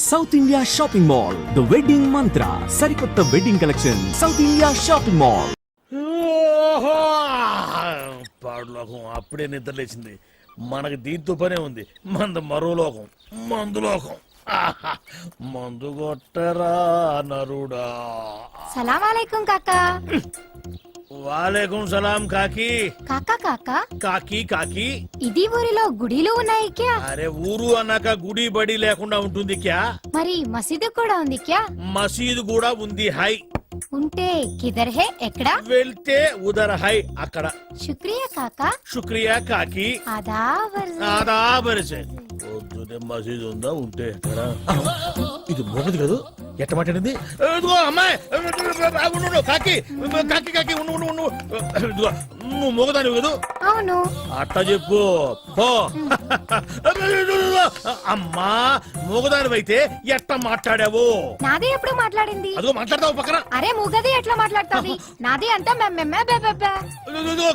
South India shopping mall the wedding Mantra సరికొత్త wedding collection south India shopping mall. పాడులోకం అప్పుడే నిద్ర లేచింది. మనకి దీంతో పనే ఉంది. మరో లోకం, మందు లోకం. మందు కొట్టరా నరుడా. సలాం అలైకుం కాకా. వాలేకుం సలాం కాకి. కాకా కాకా కాకి కాకి. ఇది ఊరిలో గుడిలు ఉన్నాయి క్యా? అరే ఊరు అన్నాక గుడి బడి లేకుండా ఉంటుంది క్యా? మరి మసీదు కూడా ఉంది క్యా? మసీదు కూడా ఉంది. హై ఉంటే కిదర్ హే ఎక్కడ? వెళ్తే ఉదర్ హై అక్కడ. శుక్రియా కాకా. శుక్రియా కాకి. ఆదాబర్. పొద్దునే మసీదు ఉందా? ఉంటే ఎక్కడ? ఇది మోగది కదా, ఎట్ట మాట్లాడింది? అమ్మాయి కాకి కాకి కాకి ఇదిగో నువ్వు మోగదాని కదా. అవును. అట్ట చెప్పు పో. అమ్మా మోగదాని అయితే ఎట్ట మాట్లాడావు? నాదే ఎప్పుడు మాట్లాడింది? అదిగో మాట్లాడతావు పక్కన. అరే మూగది ఎట్లా మాట్లాడతాది? నాది అంతా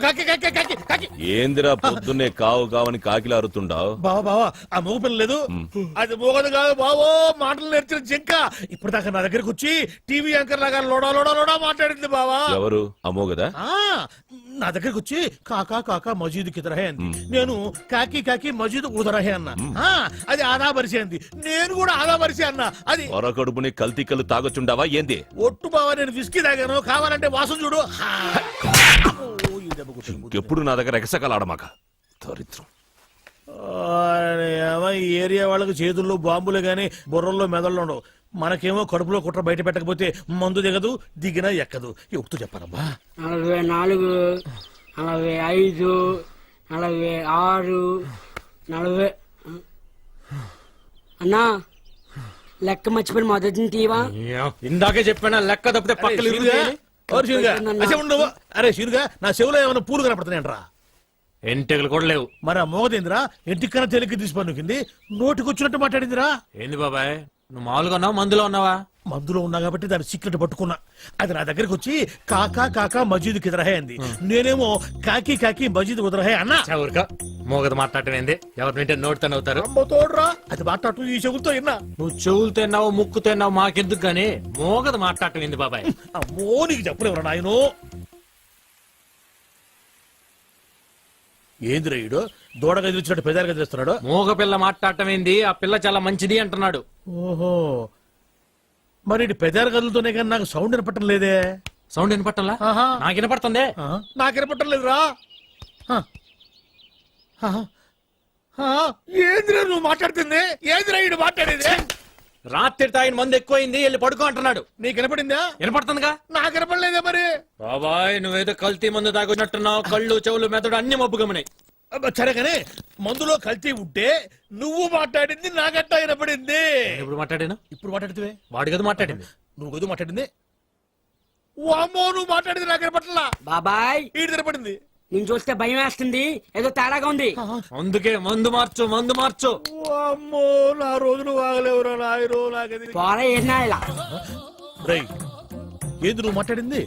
కాకి కాకి కాకి కాకి. ఏందిరా పొద్దున్నే కావు కావని కాకిలా అరుతుండావు? బావా బావా ఆ మోగ పిల్ల లేదు, అది మోగదు కాదు బావో. మాటలు నేర్చిన జింక ఇప్పుడు దాకా నా దగ్గరకు వచ్చి టీవీ యాంకర్ లాగా లోడా లోడా లోడా మాట్లాడింది బావా. ఎవరు అమ్మోగదా? నా దగ్గరకు వచ్చి కాకా కాకా మజీద్ కిదరహే అంది. నేను కాకి కాకి మజీద్ ఉదరహే అన్నా. అది ఆదా బరిసే అంది. నేను కూడా ఆదా బరిసే అన్నా. అది పొరకడుపుని కల్తీ కళ్ళు తాగొచ్చుండావా ఏంది? ఒట్టు బావా, నేను విస్కీ తాగాను. కావాలంటే వాసన చూడు. ఎప్పుడు నా దగ్గర ఎగసకలాడమాక దరిద్రం. ఈ ఏరియా వాళ్ళకి చేతుల్లో బాంబులే గాని బుర్రల్లో మెదళ్ళు ఉండవు. మనకేమో కడుపులో కుట్ర బయట పెట్టకపోతే మందు దిగదు, దిగినా ఎక్కదు. ఎప్పుడు చెప్పారబ్బా? 44, 45, 46, 40. అన్నా లెక్క మర్చిపోయిన మొదటి తీవా? ఇందాకే చెప్పాను లెక్క తప్పితే పక్కన. అరే షీరుగా, నా చెవులో ఏమైనా పూలు కనపడుతున్నాయంట్రా? ఎంటెగలు కూడా లేవు. మరి ఆ మోగదేంద్రా ఎంటికన్నా తేలిక తీసి పన్నుకింది, నోటికొచ్చినట్టు మాట్లాడిందిరా. ఏంది బాబాయ్, నువ్వు మామూలుగా ఉన్నావా మందులో ఉన్నావా? మందులో ఉన్నా కాబట్టి దాని సీక్రెట్ పట్టుకున్నా. అది నా దగ్గరకు వచ్చి కాకా కాకా మజీద్ కిదరహే అంది. నేనేమో కాకి కాకి మజీద్ ఉదరహే అన్నా. ఊరుగా మోగదు మాట్లాడటం ఏంది? ఎవరి వింటే నోటితో అవుతారు. తోడురా, అది మాట్లాడుతూ ఈ చెవులతో విన్నా. నువ్వు చెవులు తిన్నావు ముక్కు తిన్నావు మాకెందుకు గానీ మోగదు మాట్లాడటం ఏంది బాబాయ్? అమ్మో నీకు చెప్పలేవరా నాయనో. ఏందిరా ఈడు దూడగా ఎదిరిచినట్టు పెదాలుగా ఎదిరిస్తున్నాడు? మోగ పిల్ల మాట్లాడటం ఏంది? ఆ పిల్ల చాలా మంచిది అంటున్నాడు. ఓహో, మరి ఇటు పెదాలు కదులుతూనే కానీ నాకు సౌండ్ వినపట్టం లేదే. సౌండ్ వినపట్టంలా? నాకు వినపడుతుంది. నాకు వినపట్టం లేదురా. ఏందిరా నువ్వు మాట్లాడుతుంది? ఏందిరా ఈడు మాట్లాడేది? రాత్రి తాగిన మందు ఎక్కువైంది, వెళ్ళి పడుకో అంటున్నాడు. నీకు వినపడిందా? వినపడుతుందిగా. నాకు వినపడలేదా మరి? బాబాయ్ నువ్వేదో కల్తీ మందు తాగున్నట్టున్నావు. కళ్ళు చెవులు మెదడు అన్ని మబ్బుగమనాయి. సరే కానీ మందులో కల్తీ ఉంటే నువ్వు మాట్లాడింది నాగట్టా వినపడింది. ఇప్పుడు మాట్లాడాను. ఇప్పుడు మాట్లాడితే వాడి కదా మాట్లాడింది. నువ్వు గదు మాట్లాడింది. వామ్మో నువ్వు మాట్లాడింది నాకు వినపట్లా. బాబాయ్ ఈడు వినపడింది. నేను చూస్తే భయం వేస్తుంది, ఏదో తేడాగా ఉంది. అందుకే మందు మార్చు మందు మార్చు. వామ్మో నా రోజులు వాగలేవురా నాయనో. నాకది పోరా ఏనా ఇలా. రేయ్ ఏంది నువ్వు మాట్లాడింది?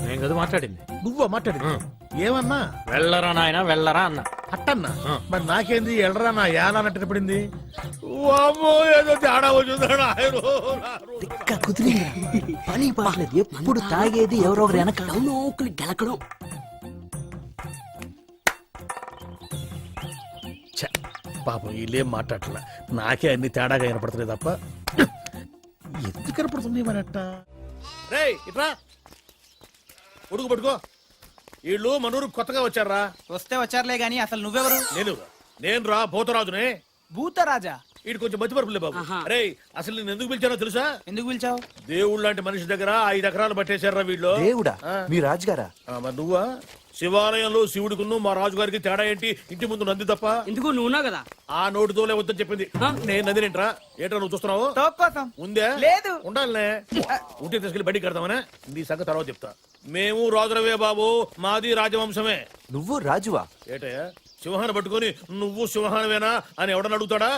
నేను కదా మాట్లాడింది. నువ్వా మాట్లాడింది? ఏమన్నా? వెళ్ళరా నాయన వెళ్ళరా అన్న. అట్టన్నా? మరి నాకేంది ఎల్లరా నా యాన అన్నట్టు పడింది. వామ్మో ఏదో తేడా వచ్చిందా పని పాటలేదు. ఎప్పుడు తాగేది ఎవరో ఒకరు వెనక నోకులు గెలకడం. పాపం వీళ్ళేం మాట్లాడలే. నాకే అన్ని తేడాగా వినపడుతున్నాయి తప్ప ఎందుకు కనపడుతున్నాయి మరి అట్ట. రేయ్ ఇట్రా ఉడుకు పట్టుకో. వీళ్ళు మనూరు కొత్తగా వచ్చారా? వస్తే వచ్చారులే గాని అసలు నువ్వెవరు? నేను రా భూతరాజునే. భూతరాజా? వీడు కొంచెం మతిమరుపులే బాబు. అరే అసలు నేను ఎందుకు పిలిచానో తెలుసా? ఎందుకు పిలిచావు? దేవుడు లాంటి మనిషి దగ్గర 5 ఎకరాలు పట్టేశారా వీళ్ళు. దేవుడా? మీ రాజుగారా? మరి నువ్వా? శివాలయంలో శివుడికును మా రాజుగారికి తేడా ఏంటి? ఇంటి ముందు నంది తప్ప. ఎందుకు నువ్వునా కదా? ఆ నోటితోలే వద్దని చెప్పింది. నేను నందినేంట్రా? ఏంట్రా నువ్వు చూస్తున్నావు? కోసం ఉందే? లేదు. ఉండాలనే. ఉంటే తీసుకెళ్లి బయటికి కడతామనే. నీ సంగతి తర్వాత చెప్తా. మేము రాజులవే బాబు, మాది రాజవంశమే. నువ్వు రాజువా? ఏటయ్యా సింహాన్ని పట్టుకొని నువ్వు సింహానవేనా అని ఎవడని అడుగుతాడా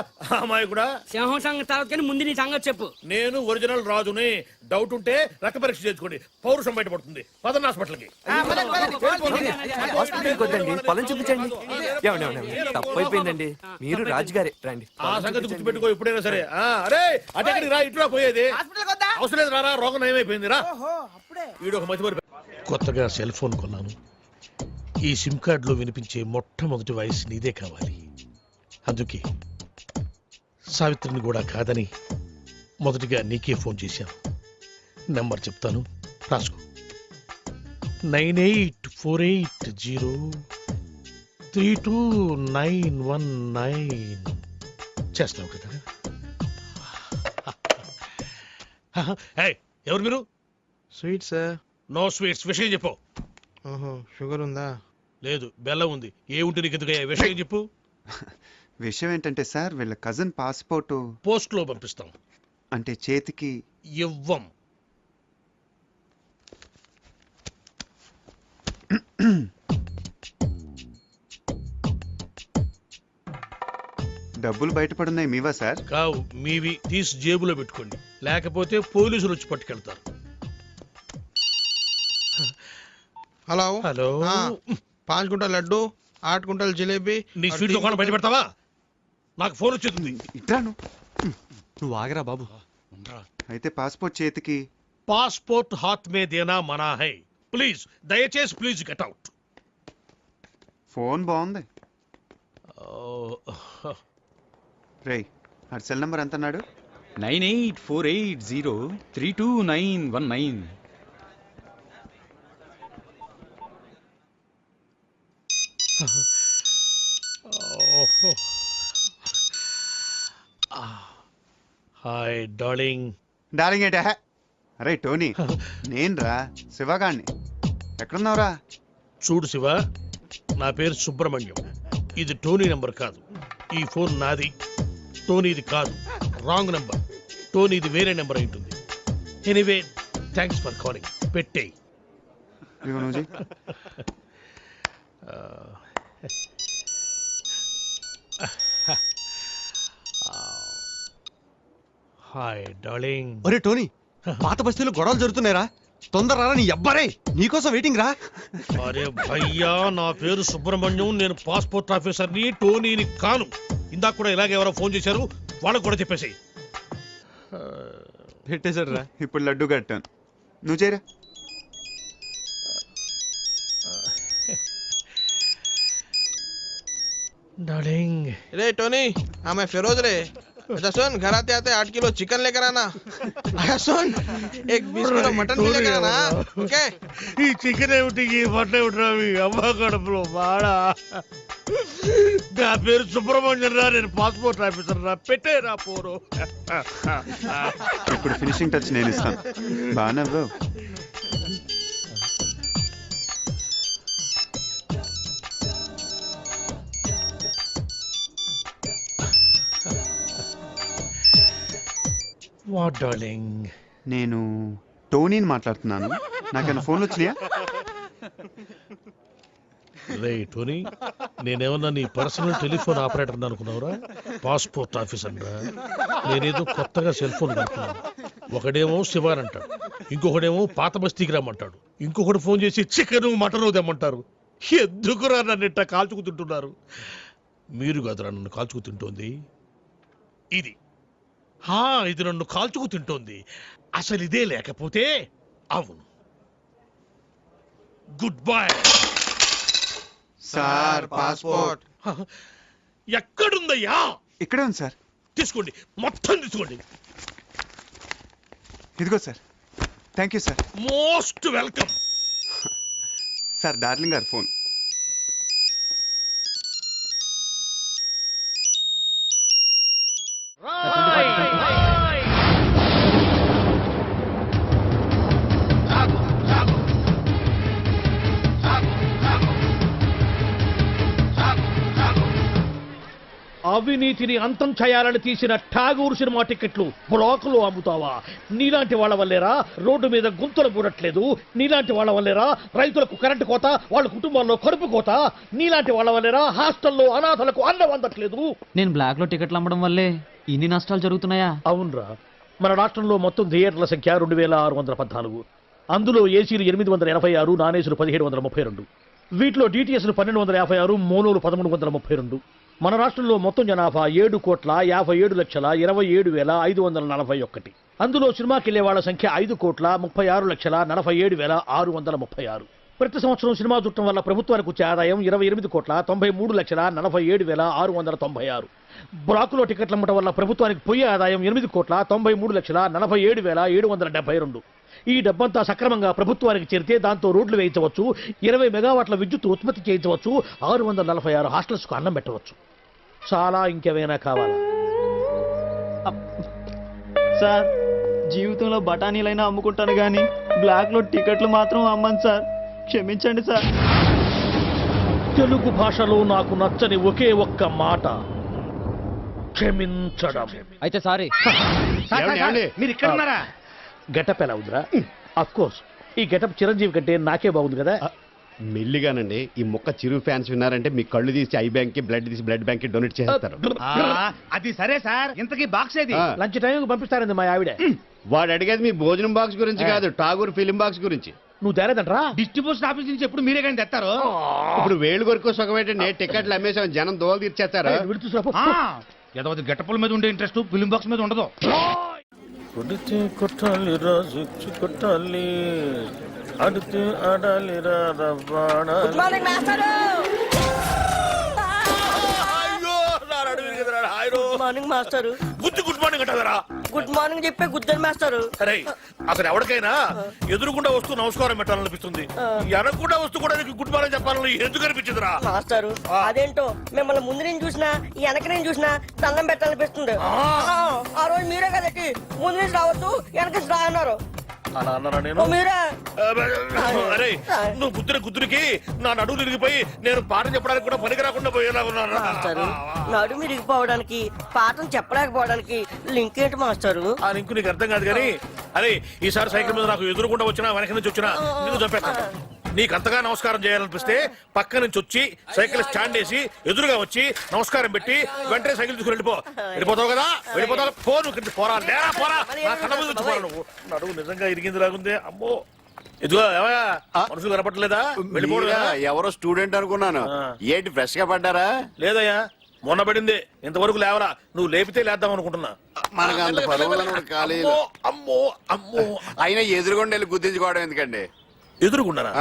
అమ్మాయి కూడా. సింహం సంగతి తర్వాత కానీ ముందు నీ సంగతి చెప్పు. నేను ఒరిజినల్ రాజుని. డౌట్ ఉంటే రక్త పరీక్ష చేసుకోండి, పౌరుషం బయటపడుతుంది. పదండి హాస్పిటల్కి. హాస్పిటల్కి వద్దండి, పొలం చూపించండి. తప్పు అయిపోయిందండి, మీరు రాజుగారే రండి. ఆ సంగతి గుర్తుపెట్టుకో ఎప్పుడైనా సరే. అరే అటెక్కడికి రా, ఇటురా పోయేది. అవసరం లేదు, రారా, రోగం నయమైపోయింది రా. వీడు ఒక మతిమరి. కొత్తగా సెల్ ఫోన్ కొన్నాను. ఈ సిమ్ కార్డులో వినిపించే మొట్టమొదటి వాయిస్ నీదే కావాలి. అందుకే సావిత్రిని కూడా కాదని మొదటిగా నీకే ఫోన్ చేశాను. నెంబర్ చెప్తాను, రాసుకో. 9848032919. చేస్తావు కదా? ఎవరు మీరు? Sweet sir. No sweets. విషయం చెప్పు. ఓహో, షుగర్ ఉందా? లేదు, బెల్లం ఉంది. ఏ ఉంటే నీకు ఎందుకయ్యా? విషయం చెప్పు. విషయం ఏంటంటే సార్, వీళ్ళ కజిన్ పాస్పోర్ట్ పోస్ట్ లో పంపిస్తాం. అంటే చేతికి ఇవ్వం. డబ్బులు బయటపడున్నాయి మీవా సార్? కావు, మీవి. తీసి జేబులో పెట్టుకోండి, లేకపోతే పోలీసులు వచ్చి పట్టుకెళ్తారు. Hello hello. 5 గుంటల లడ్డు, 8 గుంటల జిలేబీ. నీ స్వీట్ దుకాణం బయట పెడతావా? నాకు ఫోన్ వచ్చేస్తుంది. ఇట్రాను. నువ్వు ఆగరా బాబు. అయితే పాస్పోర్ట్ చేతికి. పాస్పోర్ట్ హాత్ మే దేనా మనా హై. ప్లీజ్, దయచేసి ప్లీజ్ గెట్ అవుట్. ఫోన్ బాగుంది. రేయ్, ఆ సెల్ నంబర్ ఎంత అన్నాడు? 9848032919. Hi darling. డార్లింగ్ ఏంటా? అరే టోనీ, నేను రా, శివగాణ్ణి. ఎక్కడున్నావురా? చూడు శివ, నా పేరు సుబ్రహ్మణ్యం. ఇది టోనీ నంబర్ కాదు. ఈ ఫోన్ నాది, టోనీది కాదు. Wrong number. టోనీది వేరే నెంబర్ అయి ఉంటుంది. Anyway, thanks for calling. పెట్టేయ్. ఇదిగో నువ్వు చెయ్. Hi darling. ఒరే టోనీ, పాత బస్తీలో గొడవలు జరుగుతున్నాయిరా, తొందర రా. నీ అబ్బారే నీకోసం వెయిటింగ్ రా. అరే భయ్యా, నా పేరు సుబ్రహ్మణ్యం. నేను పాస్పోర్ట్ ఆఫీసర్ని, టోనీని కాను. ఇందాక కూడా ఇలాగే ఎవరో ఫోన్ చేశారు, వాళ్ళకు కూడా చెప్పేసి. పెట్టేశాడు రా. ఇప్పుడు లడ్డు కట్టాను, నువ్వు చేయరా. డార్లింగ్. रे टोनी, हाँ मैं फिरोज रे. अच्छा सुन, घर आते आते 8 किलो चिकन लेकर आना. अच्छा सुन, एक 20 किलो मटन भी लेकर आना. ओके? ఈ చికెన్ ఏమిటి, ఈ మటన్ ఏమిటి, మీ అమ్మ కడుపులో బాడా. నా పేరు సుబ్రహ్మణ్యం రా, నేను పాస్పోర్ట్ ఆఫీసర్ రా. పెట్టేరా పోరు. ఇప్పుడు ఫినిషింగ్ టచ్ నేను ఇస్తాను. బాగా బ్రో. What darling? నేను టోనీని మాట్లాడుతున్నాను. నాకన్నా ఫోన్లు వచ్చినాయా? రే టోనీ, నేనేమన్నా నీ పర్సనల్ టెలిఫోన్ ఆపరేటర్ అనుకున్నావురా? పాస్పోర్ట్ ఆఫీసర్ రా. నేనేదో కొత్తగా సెల్ ఫోన్ కనుక్కున్నాను. ఒకడేమో శివాన్ అంటాడు, ఇంకొకడేమో పాత బస్తీకి రమ్మంటాడు, ఇంకొకటి ఫోన్ చేసి చికెన్ మటన్ తెమ్మంటారు. ఎందుకురా నన్ను ఇట్ట కాల్చుకు తింటున్నారు? మీరు కదరా నన్ను కాల్చుకు తింటోంది. ఇది ఇది నన్ను కాల్చుకు తింటోంది. అసలు ఇదే లేకపోతే అవును. Good bye sir. పాస్పోర్ట్ ఎక్కడుందయ్యా? ఇక్కడే ఉంది సార్. తీసుకోండి, మొత్తం తీసుకోండి. ఇదిగో sir. Thank you sir. Most welcome. Sir, darling గారు ఫోన్. అవినీతిని అంతం చేయాలని తీసిన ఠాగూర్ సినిమా టికెట్లు బ్లాక్ లో అమ్ముతావా? నీలాంటి వాళ్ళ వల్లేరా రోడ్డు మీద గుంతలు పూడట్లేదు, నీలాంటి వాళ్ళ వల్లేరా రైతులకు కరెంటు కోత, వాళ్ళ కుటుంబాల్లో కడుపు కోత, నీలాంటి వాళ్ళ వల్లేరా హాస్టల్లో అనాథలకు అన్నం అందట్లేదు. నేను బ్లాక్ లో టికెట్లు అమ్మడం వల్లే ఇన్ని నష్టాలు జరుగుతున్నాయా? అవునరా, మన రాష్ట్రంలో మొత్తం థియేటర్ల సంఖ్య 2614. అందులో ఏసీలు 886, నాన్ ఏసీలు 1732. వీటిలో డిటిఎస్లు 1256, మోనోలు 1332. మన రాష్ట్రంలో మొత్తం జనాభా 7,27,27,541. అందులో సినిమాకి వెళ్లే వాళ్ళ సంఖ్య 5,36,47,636. ప్రతి సంవత్సరం సినిమా చూడటం వల్ల ప్రభుత్వానికి వచ్చే ఆదాయం 28,93,47,696. బ్లాకులో టికెట్లు అమ్మటం వల్ల ప్రభుత్వానికి పోయే ఆదాయం 8,93,47,772. ఈ డబ్బంతా సక్రమంగా ప్రభుత్వానికి చేరితే దాంతో రోడ్లు వేయించవచ్చు, 20 మెగావాట్ల విద్యుత్ ఉత్పత్తి చేయించవచ్చు, 646 హాస్టల్స్కు అన్నం పెట్టవచ్చు. చాలా ఇంకేమైనా కావాలా? సార్, జీవితంలో బఠానీలైనా అమ్ముకుంటాను గానీ బ్లాక్ లో టికెట్లు మాత్రం అమ్మను సార్. క్షమించండి సార్. తెలుగు భాషలో నాకు నచ్చని ఒకే ఒక్క మాట క్షమించడం. అయితే సారీ. మీరు ఇక్కడ ఉన్నారా? గెటప్ ఎలా ఉందిరా? అఫ్ కోర్స్ ఈ గెటప్ చిరంజీవి కంటే నాకే బాగుంది కదా. మెల్లిగానండి, ఈ మొక్క చిరు ఫ్యాన్స్ విన్నారంటే మీ కళ్ళు తీసి ఐ బ్యాంక్ కి, బ్లడ్ తీసి బ్లడ్ బ్యాంక్ కి డొనేట్ చేస్తారు. అది సరే సార్, ఇంతకీ బాక్స్ ఏది? లంచ్ టైం పంపిస్తారండి మా ఆవిడ. వాడు అడిగేది మీ భోజనం బాక్స్ గురించి కాదు, ఠాగూర్ ఫిలిం బాక్స్ గురించి. నువ్వు తేలేదంట్రా? డిస్ట్రిబ్యూషన్ ఆఫీస్ నుంచి ఎప్పుడు మీరే కానీ తెస్తారు. ఇప్పుడు వేలు కొరకు సుఖమేటండి, టికెట్లు అమ్మేసాం, జనం దోలు తీర్చేస్తారు. ఏదో గెటపుల మీద ఉండే ఇంట్రెస్ట్ ఫిలిం బాక్స్ మీద ఉండదు. కొడితే కొట్టాలి రాజు కొట్టాలి, ఆడితే ఆడాలి Rabada. Morning master. Good morning అంటారా? గుడ్ మార్నింగ్ చెప్పే గుద్దరు మాస్టర్. అరే అసలు ఎవరికైనా ఎదురుకుండా వస్తూ నమస్కారం పెట్టాలనిపిస్తుంది, ఎనకుండా వస్తూ కూడా గుడ్ మార్నింగ్ చెప్పాలని ఎందుకు అనిపించదురా? మాస్టర్ అదేంటో మిమ్మల్ని ముందు నేను చూసినా వెనక నేను చూసినా దండం పెట్టాలనిపిస్తుంది. ఆ రోజు మీరే కదండి ముందు నుంచి రావద్దు వెనక నుంచి రా అన్నారు. అలా అన్నారా? నేను మీరే. అరే నువ్వు గుద్దురికి నా నడువు తిరిగిపోయి నేను పాఠం చెప్పడానికి కూడా పనికి రాకుండా పోయేలా ఉన్నాను. నడుము ఇరిగిపోవడానికి పాఠం చెప్పలేకపోవడానికి లింక్ ఏంటి మాస్టారు? ఆ లింక్ నీకు అర్థం కాదు కానీ, అరే ఈసారి సైకిల్ మీద నాకు ఎదురుకుండా వచ్చినా వెనక నుంచి వచ్చినా నిన్ను చంపేస్తాను. నీకు అంతగా నమస్కారం చేయాలనిపిస్తే పక్క నుంచి వచ్చి సైకిల్ స్టాండ్ వేసి ఎదురుగా వచ్చి నమస్కారం పెట్టి వెంటనే సైకిల్ తీసుకుని వెళ్ళిపోతావు కదా. వెళ్ళిపోతావు పోను పోరా లేరా పోరా, నా కళ్ళ మీద వచ్చి పోరా. నువ్వు నడువు నిజంగా ఇరిగింది లాగుంది. అమ్మో ఇదిగో ఏమయ్యా మనుషులు కనపడలేదా? వెళ్ళిపోవడం ఎవరో స్టూడెంట్ అనుకున్నాను. ఏంటి ఫ్రెష్ గా పడ్డారా? లేదయ్యా మొన్న పడింది, ఇంతవరకు లేవరా. నువ్వు లేపితే లేద్దాం అనుకుంటున్నా. మనకు అంత పదవులను ఖాళీ. అమ్మో అమ్మో, అయినా ఎదురుగొండ వెళ్ళి గుర్తించుకోవడం ఎందుకండి? ఎదురుకున్నానా?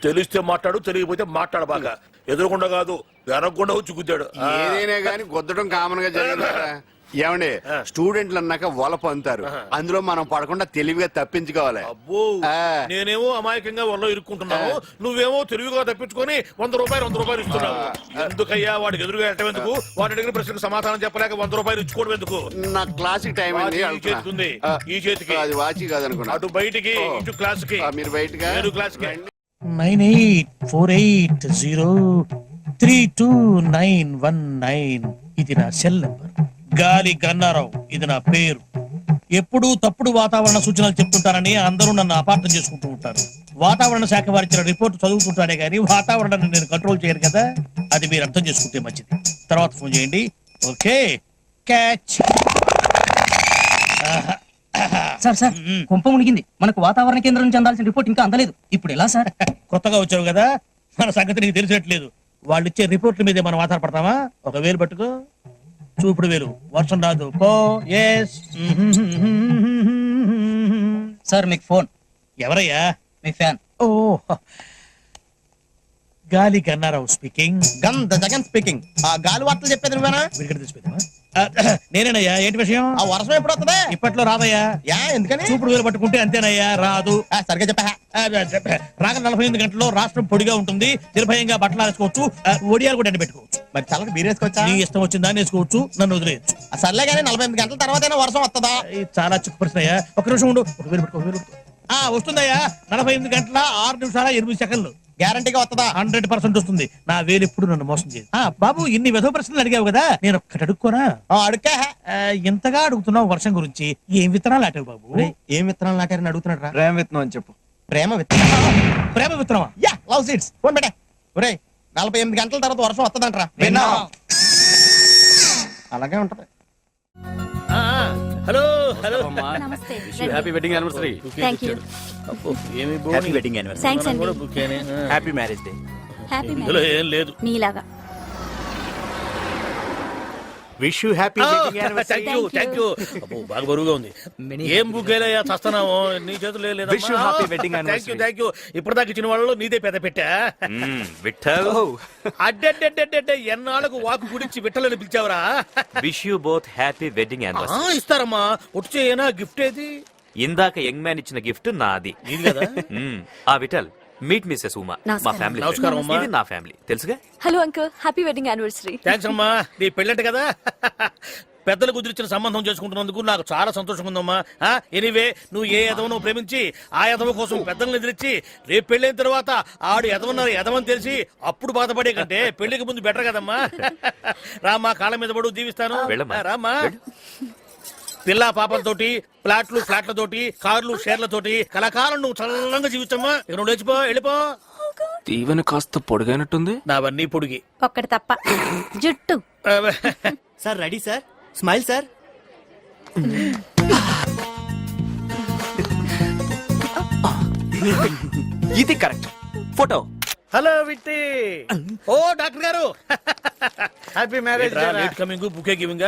తెలిస్తే మాట్లాడు, తెలియకపోతే మాట్లాడు. బాగా ఎదురుకుండా కాదు వెనకుండా వచ్చి గుద్దాడు. ఏదైనా గానీ గుద్దడం కామన్ గా జరిగింది. ఏమండి, స్టూడెంట్లు అన్నాక వలప అంటారు, అందులో మనం పడకుండా తెలివిగా తప్పించుకోవాలి. అబ్బో నేనేమో అమాయకంగా వల్ల ఇరుక్కుంటున్నావు, నువ్వేమో తెలివిగా తప్పించుకొని 100 రూపాయలు ఇస్తున్నావు. ఎందుకయ్యా వాడికి ఎదురుగా ఎట్టేందుకు? వాడి అడిగిన ప్రశ్నకు సమాధానం చెప్పలేక 100 రూపాయలు ఇచ్చుకోవడం ఎందుకు? నా క్లాసిక్ టైం ఈ చేతికి ఈ చేతికి అది వాచి కాదనుకున్నా. అటు బయటికి ఇటు క్లాస్ కి. మీరు బయటగా క్లాస్ కి 9848032919. ఇది నా సెల్ నంబర్. గాలి గన్నారావు ఇది నా పేరు. ఎప్పుడూ తప్పుడు వాతావరణ సూచనలు చెప్తుంటానని అందరూ నన్ను అపార్థం చేసుకుంటూ ఉంటారు. వాతావరణ శాఖ వారిచ్చిన రిపోర్ట్ చదువుతుంటానే గానీ వాతావరణాన్ని నేను కంట్రోల్ చేయను కదా. అది మీరు అర్థం చేసుకుంటే మంచిది. తర్వాత ఫోన్ చేయండి. Okay catch. సార్ సార్ కుంప మునిగింది. మనకు వాతావరణ కేంద్రం నుంచి అందాల్సిన రిపోర్ట్ ఇంకా అందలేదు. ఇప్పుడు ఎలా సార్? కొత్తగా వచ్చావు కదా, మన సంగతి నీకు తెలిసినట్లేదు. వాళ్ళు ఇచ్చే రిపోర్ట్ల మీదే మనం ఆధారపడతామా? ఒక వేలు పట్టుకో, చూపుడు వేలు. వర్షం రాదు పో. ఎస్ సార్ మీకు ఫోన్. ఎవరయ్యా? మీ ఫ్యాన్. ఓ గాలి గన్నారావు స్పీకింగ్. జగన్ స్పీకింగ్. ఆ గాలి వార్తలు చెప్పేది నువ్వేనా? విడిగడ తీసిపోతావా? నేనేనయ్యా. ఏంటి విషయం? ఆ వర్షం ఎప్పుడు వస్తుంది? ఇప్పట్లో రాదయ్యా. ఎందుకని? చూపుడు వేలు పట్టుకుంటే అంతేనయ్యా, రాదు. సరిగ్గా చెప్పా. రాగ 48 గంటల్లో రాష్ట్రం పొడిగా ఉంటుంది. నిర్భయంగా బట్టలు వేసుకోవచ్చు, ఒడియాలు కూడా ఎండబెట్టుకోవచ్చు. మరి చల్లకి బీరేసుకోవచ్చా? నీ ఇష్టం వచ్చిందా వేసుకోవచ్చు, నన్ను వదిలేయచ్చు. సర్లే కానీ 48 గంటల తర్వాత వర్షం వస్తుందా? చాలా చిక్కు ప్రశ్న అయ్యా. ఒక నిమిషం ఉండు. ఒక వేలు పట్టుకో. వస్తుందయ్యా. 48 గంటల 6 నిమిషాల 8 సెకండ్లు. గ్యారంటీగా వస్తుందా? 100% వస్తుంది. నా వేలు ఎప్పుడు నన్ను మోసం చేయదు. బాబు ఇన్ని విధవ ప్రశ్నలు అడిగావు కదా, నేను ఒక్కటి అడుక్కోనా? అడుక్కా. ఇంతగా అడుగుతున్నావు వర్షం గురించి, ఏం విత్తనాలు నాటావు బాబు? ఏం విత్తనాలు నాటారని అడుగుతున్నాడు రా. ప్రేమ విత్తనం అని చెప్పు. ప్రేమ విత్తనం. ప్రేమ విత్తనమా? Yeah, love seeds. ఫోన్ పెట్టే. ఒరేయ్ 48 గంటల తర్వాత వర్షం వస్తుందంటరా. విన్నా? అలాగే ఉంటది. హలో హలో నమస్తే happy wedding anniversary. Thank you ఏమి హ్యాపీ వెడ్డింగ్ యానివర్సరీ. థ్యాంక్స్ అండి బుకేనే హ్యాపీ మ్యారేజ్ డే. హ్యాపీ ఇందులో ఏం లేదు. మీలాగా wish you happy wedding anniversary. Thank you thank you. అబ్బో బాగా బరువుగా ఉంది. ఏం బుకేలయ్యా చస్తున్నావు? నీ చేతులు లేదు. Wish you happy wedding thank you anniversary. Thank you. ఇప్పటిదాకా ఇచ్చిన వాళ్ళు నీదే పెద్ద పెట్టా. విఠల్ అడ్డెడ్డెడ్డెడ్డె ఎన్నాళ్ళకు వాకు గురించి విట్టలని పిలిచావరా? Wish you both happy wedding anniversary. ఇస్తారమ్మా. ఒట్టు చేయనా? గిఫ్ట్ ఏది? ఇందాక యంగ్ మ్యాన్ ఇచ్చిన గిఫ్ట్ నాది. ఇది కదా. ఆ విఠల్ మీట్ మిస్సెస్ ఉమా, మా ఫ్యామిలీ. నమస్కారం అమ్మా. ఇది నా ఫ్యామిలీ, తెలుసుగా. Hello uncle, happy wedding anniversary. Thanks అమ్మా. నీ పెళ్ళంట కదా, పెద్దలు కుదిరిచిన సంబంధం చేసుకుంటున్నందుకు నాకు చాలా సంతోషంగా ఉందమ్మా. ఎనీవే, నువ్వు ఏ ఎదవను ప్రేమించి ఆ ఎదవ కోసం పెద్దలను ఎదిరించి రేపు పెళ్ళైన తర్వాత ఆడు ఎదవన్నారు ఎదవని తెలిసి అప్పుడు బాధపడే కంటే పెళ్లికి ముందు బెటర్ కదమ్మా. రామ్మా, కాళ్ళ మీద పడు దీవిస్తాను. వెళ్ళమ్మా. రామ్మా. పిల్ల పాపలతోటి, ఫ్లాట్లతోటి, కార్లు షేర్లతోటి కళాకాలం నువ్వు చల్లంగా జీవించమ్మా. ఇక నువ్వు లేచిపో, వెళ్ళిపో. దీవెన కాస్త పొడిగైనట్టుంది. నావన్నీ పొడిగి. ఒక్కటి తప్ప, జుట్టు. Sir ready sir. Smile sir. ఇది correct photo. Hello Vitti. Oh doctor గారు, happy marriage day. Late coming, bouquet giving.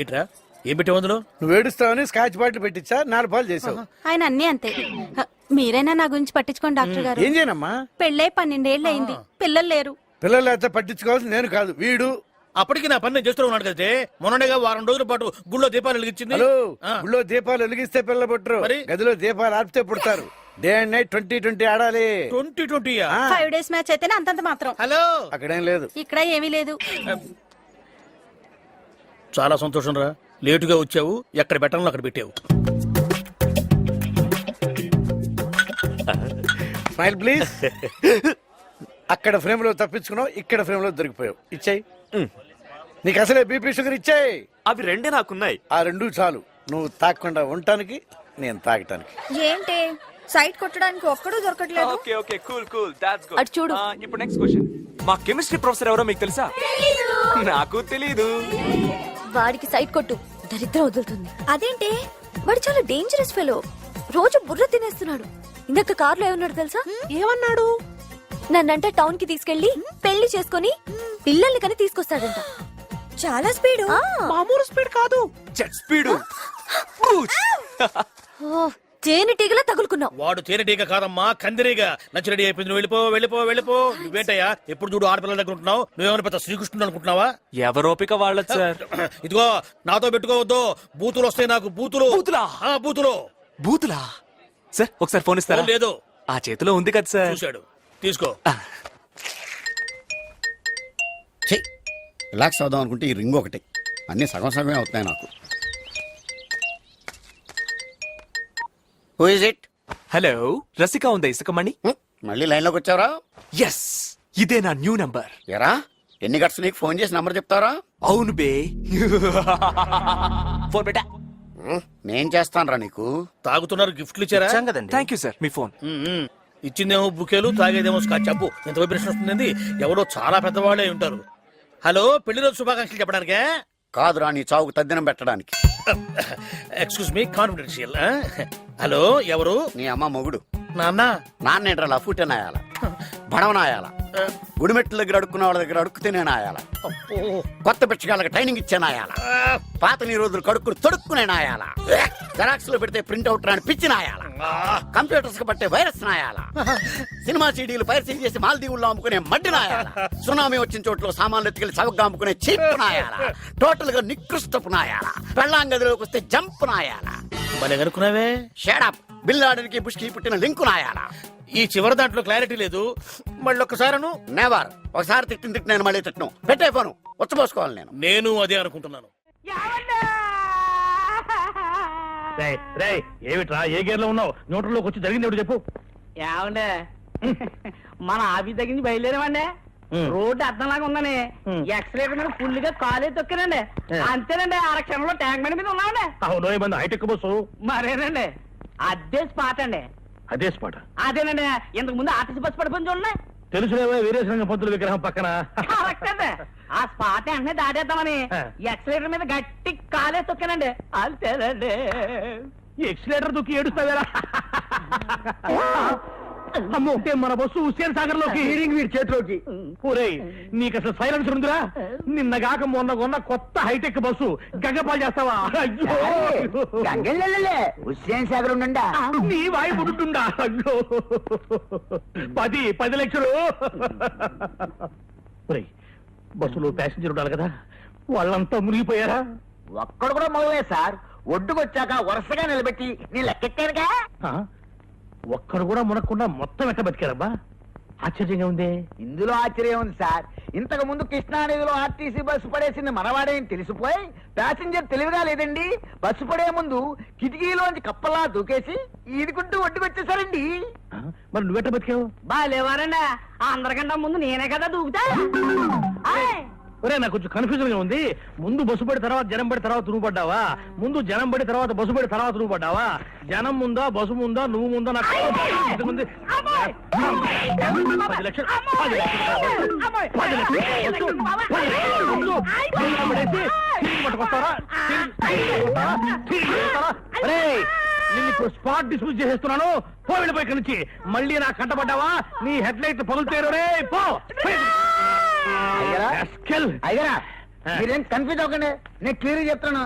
ఏట్రా, ఏం పెట్టావు అందులో? నువ్వు ఏడుస్తావని స్కాచ్ బాటిల్ పెట్టించా, 4 పాలు చేసావు. ఆయన అన్నీ అంతే. మీరైనా నా గురించి పట్టించుకోండి డాక్టర్ గారు. ఏం చేయనమ్మా? పెళ్ళై 12 ఏళ్ళు అయింది, పిల్లలు లేరు. పిల్లలు అయితే పట్టించుకోవాల్సి నేను కాదు, వీడు. అప్పటికి నా పని నేను చేస్తూ ఉన్నాడు కదే. మొన్ననేగా వారం రోజుల పాటు గుళ్ళో దీపాలు వెలిగించింది. హలో, ఊళ్ళో దీపాలు వెలిగిస్తే పిల్లలు పుట్టరు, మరి? గదిలో దీపాలు ఆర్పితే పుడతారు. డే అండ్ నైట్ 20-20 ఆడాలి. 20-20. 5 డేస్ మ్యాచ్ అయితేనే అంతంత మాత్రం. హలో, అక్కడేం లేదు. ఇక్కడ ఏమీ లేదు. చాలా సంతోషం రా. లేటుగా వచ్చావు, ఎక్కడ పెట్టాలో అక్కడ పెట్టావు. Smile please. అక్కడ ఫ్రేమ్ లో తప్పించుకున్నావు, ఇక్కడ ఫ్రేమ్ లో దొరికిపోయావు. ఇచ్చాయి. నీకు అసలే బీపీ షుగర్ ఇచ్చాయి. అవి రెండే నాకున్నాయి. ఆ 2 చాలు నువ్వు తాగకుండా ఉండటానికి, నేను తాగటానికి. ఏంటి సైట్ కొట్టడానికి ఒక్కడూ దొరకట్లేదు. Okay okay, cool cool, that's good. అటు చూడు. ఇప్పుడు నెక్స్ట్ క్వశ్చన్. మా కెమిస్ట్రీ ప్రొఫెసర్ ఎవరో మీకు తెలుసా? నాకు తెలీదు. వాడికి సైట్ కొట్టు, దరిద్రం వదులుతుంది. అదేంటి, వాడు చాలా డేంజరస్ ఫెలో. రోజు బుర్ర తినేస్తున్నాడు. ఇందాక కార్లో ఏమన్నాడు తెలుసా? ఏమన్నాడు? నన్నంటే టౌన్ కి తీసుకెళ్లి పెళ్లి చేసుకుని పిల్లల్ని కని తీసుకొస్తాడంట. చాలా స్పీడ్. మామూలు స్పీడ్ కాదు, జెట్ స్పీడ్. తేనెటీగలా తగులుకున్నావు. వాడు తేనెటీగ కాదమ్మా, కందిరీగా. నచ్చి రెడీ అయిపోయింది, నువ్వు వెళ్ళిపో వెళ్ళిపో వెళ్ళిపో. నువ్వేంటయ్యా ఎప్పుడు చూడు ఆడపిల్లల దగ్గర ఉంటున్నావు? నువ్వేమైనా పెద్ద శ్రీకృష్ణుడు అనుకుంటున్నావా? ఎవరోపిక వాళ్ళది సార్. ఇదిగో, నాతో పెట్టుకోవద్దు. బూతులు వస్తాయి నాకు. బూతులు. బూతులా? బూతులు. బూతులా? సార్ ఒకసారి ఫోన్ ఇస్తారా? లేదు, ఆ చేతిలో ఉంది కదా సార్. చూశాడు, తీసుకో. రిలాక్స్ అవుదాం అనుకుంటే ఈ రింగ్ ఒకటి, అన్ని సగం సగమే అవుతున్నాయి నాకు. Who is it? హలో, రసిక ఉందా ఇసుకమణి? మళ్ళీ లైన్ లోకి వచ్చావరా? ఎస్, ఇదే నా న్యూ నంబర్. ఎరా, ఎన్ని గట్స్ నీకు ఫోన్ చేసి నంబర్ చెప్తారా? అవును బే. ఫోన్ పెట్టా. నేను చేస్తానురా నీకు. తాగుతున్నారు, గిఫ్ట్లు ఇచ్చారా? Thank you sir. మీ ఫోన్. ఇచ్చిందేమో బుకేలు, తాగేదేమో స్కాచ్. అబ్బు, ఎంత వైబ్రేషన్ వస్తుంది. ఎవరో చాలా పెద్దవాళ్ళే ఉంటారు. హలో, పెళ్లి రోజు శుభాకాంక్షలు చెప్పడానికే? కాదురా, నీ చావుకు తద్దినం పెట్టడానికి. Excuse me, confidential. హలో, ఎవరు? నీ అమ్మ మొగుడు. నాన్న. నాన్నేంట్రా లఫూటే నాయాల, బడవనాయాల, గుడిమెట్ల దగ్గర అడుక్కున్న వాళ్ళ దగ్గర అడుక్కుతే నేను ఆయాల, కొత్త పిచ్చగాళ్ళకి ట్రైనింగ్ ఇచ్చే నాయాల, పాత నీ రోజులు కడుక్కుని తొడుక్కునే నాయాల, జెరాక్స్ లో పెడితే ప్రింట్ అవుట్ రాని పిచ్చి నాయాల, కంప్యూటర్స్ కి పట్టే వైరస్ నాయాల, సినిమా సీడీలు పైరసీ చేసి మాల్దీవుల్లో అమ్ముకునే మడ్డి నాయాల, సునామీ వచ్చిన చోట్ల సామాన్లు ఎత్తుకెళ్లి చవకగా అమ్ముకునే చీప్ నాయాల, టోటల్ గా నికృష్టపు నాయాల, పెళ్ళాం గదిలోకి వస్తే జంప్ నాయాల. భలే కనుక్కున్నావే. షేడప్, బిల్లాడనికి బుష్కి పుట్టిన లింకు నాయాల. ఈ చివరి దాంట్లో క్లారిటీ లేదు. మళ్ళీ ఒక్కసారి నెవర్. ఒకసారి తిట్టిన నేను మళ్ళీ తిట్టను. పెట్టేపోను, వచ్చపోసుకోవాలి నేను. నేను అదే అనుకుంటున్నాను. ఏమిట్రా, ఏ గేర్ లో ఉన్నావు? న్యూట్రల్ లోకి వచ్చి జరిగింది చెప్పు. ఏమండే మన ఆఫీస్ దగ్గర నుంచి బయలుదేరామండి రోడ్డు అర్థంలాగా ఉందని ఎక్సలేటర్ మీద ఫుల్ గా కాలే తొక్కానండి అంతేనండి క్షణంలో ట్యాంక్ బండి మీద ఉన్నామండి. అవును ఏమన్నా హైటెక్ బస్సు మరేనండి అదే స్పాట్ అండి. అదే స్పాట్ అదేనండి ఇంతకు ముందు ఆర్టీసీ బస్ పడిపోయింది చూడండి. తెలుసులేవా వీరేశలింగ పంతుల విగ్రహం పక్కన కరెక్ట్ అండి. ఆ స్పాట్ వెంటనే దాటేద్దామని ఎక్సలేటర్ మీద గట్టి కాలే తొక్కానండి. అంతేనండి. ఎక్సిలేటర్ దుక్కి ఏడుస్తావేరా అమ్మో మన బస్సు హుస్సేన్ సాగర్ లోకి వీడి చేతిలోకి ఊరేయ్ నీకు అసలు సైలెన్స్ ఉందిరా నిన్నగాక మొన్న కొన్న కొత్త హైటెక్ బస్సు గంగపాలు చేస్తావా అయ్యో హుస్సేన్ సాగర్ ఉండండి. నీ వాయి పుడుతుండా అయ్యో 10 లక్షలు ఊరేయ్ బస్సులో ప్యాసింజర్ ఉండాలి కదా వాళ్ళంతా మునిగిపోయారా? ఒక్కడు కూడా మొదలే సార్. ఒడ్డుకొచ్చాక వరుసగా నిలబెట్టి నీ లెక్కెట్టానుగా. ఒక్కడు కూడా మునక్కుండా మొత్తం ఎట్ట బతికారబ్బా ఆశ్చర్యంగా ఉంది. ఇందులో ఆశ్చర్యం ఉంది సార్. ఇంతకు ముందు కృష్ణానదిలో ఆర్టీసీ బస్సు పడేసింది మనవాడేని తెలిసిపోయి ప్యాసింజర్ తెలివిగా లేదండి బస్సు పడే ముందు కిటికీలోంచి కప్పలా దూకేసి ఈదుకుంటూ ఒడ్డుకొచ్చేసారండి. మరి నువ్వెట్ట బతికావు? బాగాలేవారండి అందరికంటే ముందు నేనే కదా దూకుతా. ఒరే నాకు కొంచెం కన్ఫ్యూజన్ గా ఉంది. ముందు బస్సు పడి తర్వాత జనం పడి తర్వాత నువ్వు పడ్డావా? ముందు జనం పడి తర్వాత బస్సు పడి తర్వాత నువ్వు పడ్డావా? జనం ముందా బస్సు ముందా నువ్వు ముందా? నాకు 10 లక్షలు స్పాట్ డిస్మిస్ చేసేస్తున్నాను. పో వెళ్ళిపోయి ఇక్కడి నుంచి. మళ్ళీ నాకు కంటపడ్డావా నీ హెడ్ లైట్ పగులుతారు రే. పో అయ్యరా మీరేం కన్ఫ్యూజ్ అవ్వకండి. నేను క్లియర్ చెప్తాను.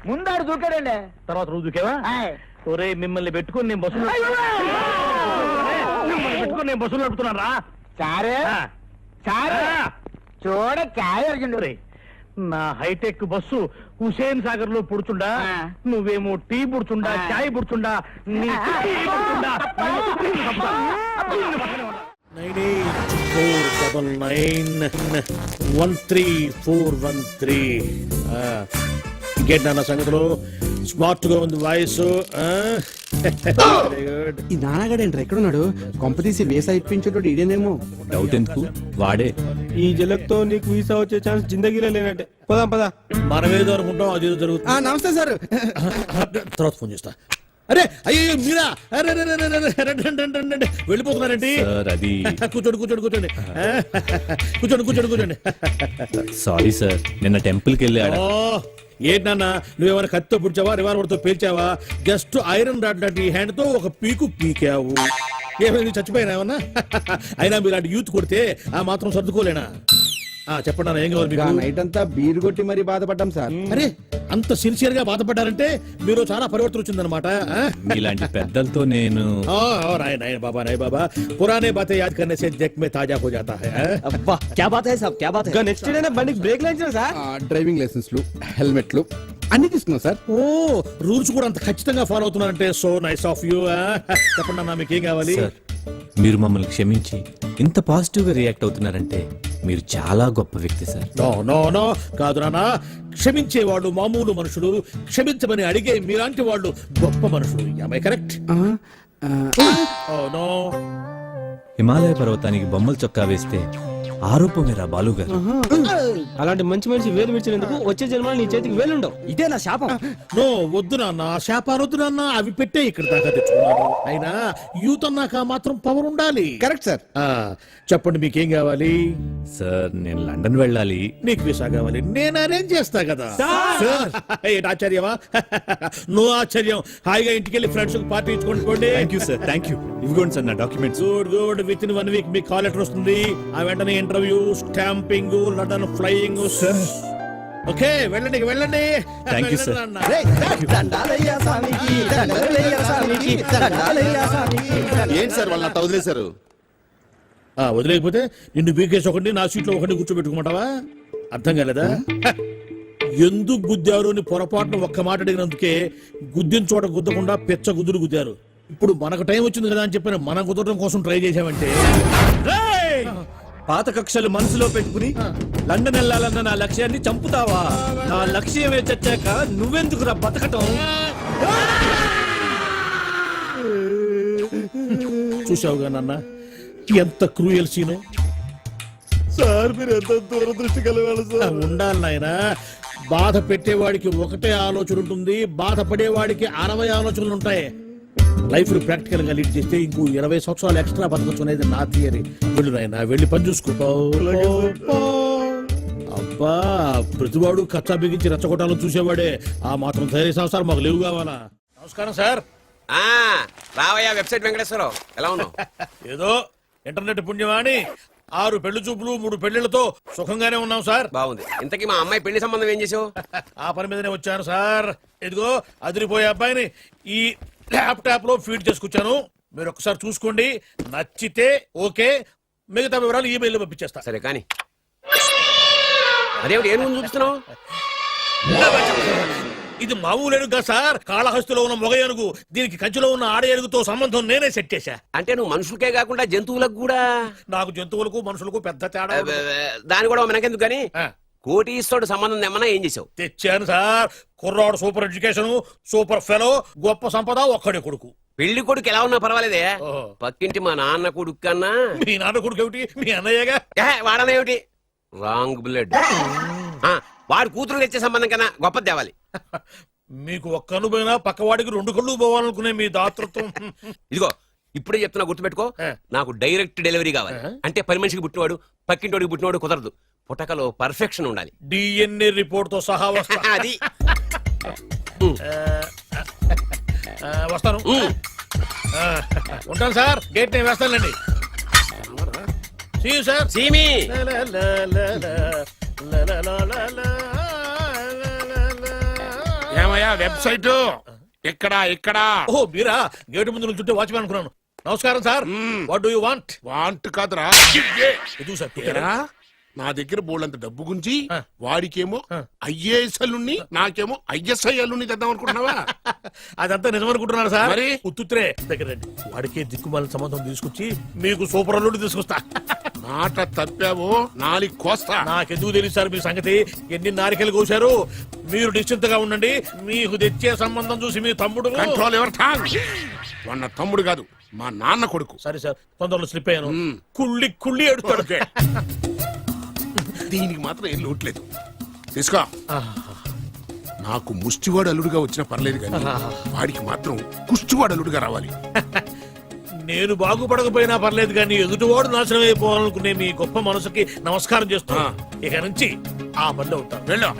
ముందాడు దూకాడండి తర్వాత నువ్వు దూకేవా? ఒరే మిమ్మల్ని పెట్టుకుని నేను బస్సులు నడుపుతున్నాను రా. సారే సారే చూడ చాయ్ అడిగిండు. నా హైటెక్ బస్సు హుసేన్ సాగర్ లో పుడుచుండా నువ్వేమో టీ పుడుచుండా చాయ్ పుడుచుండా 9849913413 ఇంకేంటన్న సంగతులు? స్మార్ట్ గా ఉంది వాయిస్. ఈ నాన్నగాడేంట్రా ఎక్కడున్నాడు? కొంపతీసి వీసా ఇప్పించేటోడు ఇదేనేమో. డౌట్ ఎందుకు, వాడే. ఈ జలక్తో నీకు వీసా వచ్చే ఛాన్స్ జిందగీలో లేనట్టే. పదా పదా మనమేదో అనుకుంటాం అదేదో జరుగుతుంది. నమస్తే సార్. తర్వాత ఫోన్ చేస్తా. అరే అయ్యో మీరా? అరే వెళ్ళిపోతున్నారండి. అది కూర్చోండి కూర్చోండి కూర్చోండి కూర్చోండి కూర్చోండి కూర్చోండి. సారీ సార్, నిన్న టెంపుల్ కి వెళ్ళాడు. ఏంటన్నా నువ్వేమైనా కత్తితో పుడిచావా రివాల్వర్తో పేల్చావా? జస్ట్ ఐరన్ రాడ్ లాంటి హ్యాండ్ తో ఒక పీకు పీకావు. ఏమైంది చచ్చిపోయినా ఏమన్నా? అయినా మీలాంటి యూత్ కొడితే ఆ మాత్రం సర్దుకోలేనా? చెప్పండి ఏం కావాలి? నైట్ అంతా బీరు కొట్టి మరీ బాధపడ్డాం సార్. అరే అంత సిన్సియర్ గా బాధపడ్డారంటే మీరు చాలా పరివర్తన వచ్చిందనమాట. ఇలాంటి పెద్దలతో నేను नाय बाबा पुराने बातें याद करने से देख में ताजा हो जाता है. क्या बात है साहब, क्या बात है? నెక్స్ట్ డే బండికి బ్రేక్ లైన్స్ సార్. డ్రైవింగ్ లైసెన్స్లు హెల్మెట్లు అన్ని తీసుకున్నాం సార్. ఓ రూల్స్ కూడా అంత ఖచ్చితంగా ఫాలో అవుతున్నారంటే సో నైస్ ఆఫ్ యూ. చెప్పండి అన్న మీకు ఏం కావాలి? సార్, మీరు మమ్మల్ని క్షమించి ఇంత పాజిటివ్ గా రియాక్ట్ అవుతున్నారంటే మీరు చాలా గొప్ప వ్యక్తి సార్. నో నో నో కాదు నాన్న, క్షమించే వాళ్ళు మామూలు మనుషులు, క్షమించమని అడిగే మీలాంటి వాళ్ళు గొప్ప మనుషులు. am I correct? Oh no. Himalaya పర్వతానికి బొమ్మల చొక్కా వేస్తే ఆరోపమేరా బాలు గారు. అలాంటి మంచి మనిషి వేలు విడిచినందుకు వచ్చే జన్మలో నీ చేతికి వేలుండవు. ఇదే నా శాపం. నో వద్దు నాన్న, శాపాలొద్దు నాన్న, అవి పెట్టే ఇక్కడ దాకా తెచ్చుకున్నాను. అయినా యూత్ అన్నాక మాత్రం పవర్ ఉండాలి. Correct sir. చెప్పండి మీకేం కావాలి? సార్ నేను లండన్ వెళ్ళాలి. నీకు వీసా కావాలి, నేను అరేంజ్ చేస్తా కదా. ఏంటి ఆశ్చర్యమా? నువ్వు ఆశ్చర్యం. హాయిగా ఇంటికి వెళ్ళి ఫ్రెండ్స్ పార్టీ ఇచ్చుకోండి. Thank you sir, thank you. ఇవ్వండి సార్ నా documents. Good within 1 week మీకు కాల్ లెటర్ వస్తుంది. ఆ వెంటనే interview, stamping, London flying. Okay వెళ్ళండి వెళ్ళండి. Thank you sir. ఏంటి సార్ వాళ్ళ వదిలేశారు? వదిలేకపోతే నిన్ను బీకేసి ఒకటి నా సీట్లో ఒకటి కూర్చోబెట్టుకోమంటావా? అర్థం కాలేదా? ఎందుకు గుద్దారు అని పొరపాటున ఒక్క మాట అడిగినందుకే గుద్దిన చోట గుద్దకుండా పెచ్చ గుద్దులు గుద్దారు. ఇప్పుడు మనకు టైం వచ్చింది కదా అని చెప్పిన మనం కుదరడం కోసం ట్రై చేశామంటే పాత కక్షలు మనసులో పెట్టుకుని లండన్ వెళ్ళాలన్న నా లక్ష్యాన్ని చంపుతావా? నా లక్ష్యమే చచ్చాక నువ్వెందుకురా బతకటం? చూసావుగా నాన్న ఎంత క్రూయల్ సీను. సార్ మీరు ఎంత దూరదృష్టి కలవాలి సార్. ఉండాలి నాయనా. బాధ పెట్టేవాడికి ఒకటే ఆలోచన ఉంటుంది, బాధపడేవాడికి 60 ఆలోచనలు ఉంటాయి. లైఫ్ ప్రాక్టికల్ గా లీడ్ చేస్తే ఇంకో 20 సంవత్సరాలు ఎక్స్ట్రా బతకచ్చు అనేది నా థియరీ. వెళ్ళు నాయనా, వెళ్ళి పని చూసుకో. అబ్బా, ప్రతివాడు కచ్చా బిగించి రెచ్చగొట్టాలని చూసేవాడే. ఆ మాత్రం ధైర్య సంవత్సరం మాకు లేవు కావాలా. నమస్కారం సార్. రావయ్యా వెబ్సైట్ వెంకటేశ్వరరావు, ఎలా ఉన్నావు? ఏదో ఇంటర్నెట్ పుణ్యమాని 6 పెళ్లి చూపులు 3 పెళ్లిళ్లతో సుఖంగానే ఉన్నాం సార్. బాగుంది. ఇంతకీ మా అమ్మాయి పెళ్లి సంబంధం ఏం చేసావు? ఆ పని మీదనే వచ్చాను సార్. ఇదిగో అదిరిపోయే అబ్బాయిని ఈ ల్యాప్టాప్ లో ఫీడ్ చేసుకొచ్చాను. మీరు ఒకసారి చూసుకోండి, నచ్చితే ఓకే, మిగతా వివరాలు ఈమెయిల్ లో పంపించేస్తా. సరే కానీ అదేమిటి ఏం ముందు చూపిస్తున్నావు? ఇది మామూలు ఏనుగు కాదు సార్, కాళహస్తిలో ఉన్న మొగ ఏనుగు. దీనికి కంచిలో ఉన్న ఆడ ఏనుగుతో సంబంధం నేనే సెట్ చేశా. అంటే నువ్వు మనుషులకే కాకుండా జంతువులకు కూడా? నాకు జంతువులకు మనుషులకు పెద్ద తేడా ఉండదు. దాని కూడా మనకెందుకు కానీ కోటీశ్వరుడు సంబంధం ఏమన్నా ఏం చేసావు? తెచ్చాను సార్. కుర్రాడు సూపర్ ఎడ్యుకేషన్, సూపర్ ఫెలో, గొప్ప సంపద, ఒక్కడే కొడుకు. పెళ్లి కొడుకు ఎలా ఉన్నా పర్వాలేదే, ఓహో. పక్కింటి మా నాన్న కొడుకు కన్నా మీ నాన్న కొడుకు ఏమిటి, మీ అన్నయ్యగా. వాడనేమిటి రాంగ్ బ్లడ్. వాడు కూతురు తెచ్చే సంబంధం కన్నా గొప్పది తేవాలి. మీకు ఒక్క కన్ను పోయినా పక్కవాడికి 2 కళ్ళు పోవాలనుకునే మీ దాతృత్వం. ఇదిగో ఇప్పుడే చెప్తున్నా, గుర్తుపెట్టుకో. నాకు డైరెక్ట్ డెలివరీ కావాలి. అంటే పని మనిషికి పుట్టినవాడు పక్కింటోడికి పుట్టినవాడు కుదరదు. పుట్టకలో పర్ఫెక్షన్ ఉండాలి. డిఎన్ఏ రిపోర్ట్ తో సహా వస్తా. అది వస్తాను. ఉంటాను సార్, గేట్ నేను వేస్తానులేండి. సార్ సీమి ఏమయ్యా వెబ్సైట్ ఇక్కడ ఇక్కడ? ఓ మీరా, గేటు ముందు నుంచుంటే వాచ్మెన్ అనుకున్నాను. నమస్కారం sir. What do you want? Want కాదురా, ఎదుగు సార్. ఇక్కడ నా దగ్గర బోల్డంత డబ్బు గుంచి వాడికేమో ఐఏఎస్ అల్లుని నాకేమో ఐఎస్ఐ అల్లుని తెద్దాం అనుకుంటున్నావా? అదంతా నిజం అనుకుంటున్నారు సార్. మరి? ఉత్తుత్రే దగ్గర రండి. వాడికే దిక్కుమాల సంబంధం తీసుకొచ్చి మీకు సూపర్ అల్లుడు తీసుకొస్తా. మాట తప్పావో నాలుగు కోస్తా. నాకెందుకు తెలుసు సార్ మీ సంగతి. ఎన్ని నారికలు కోశారు. మీరు నిశ్చింతగా ఉండండి. మీకు తెచ్చే సంబంధం చూసి మీ తమ్ముడు. Control everything. వాడు నా తమ్ముడు కాదు, మా నాన్న కొడుకు. సరే సార్, తొందరలో స్లిప్ అయ్యాను. కుళ్ళి కుళ్ళి ఎడుతాడు. దీనికి మాత్రం ఏం లోట్లేదు. తీసుకో. నాకు ముష్టివాడు అల్లుడుగా వచ్చినా పర్లేదు కానీ వాడికి మాత్రం కుష్టివాడు అల్లుడుగా రావాలి. నేను బాగుపడకపోయినా పర్లేదు కానీ ఎదుటివాడు నాశనం అయిపోవాలనుకునే మీ గొప్ప మనసుకి నమస్కారం చేస్తున్నా. ఇక నుంచి ఆ పనిలో ఉంటాను. వెళ్ళు.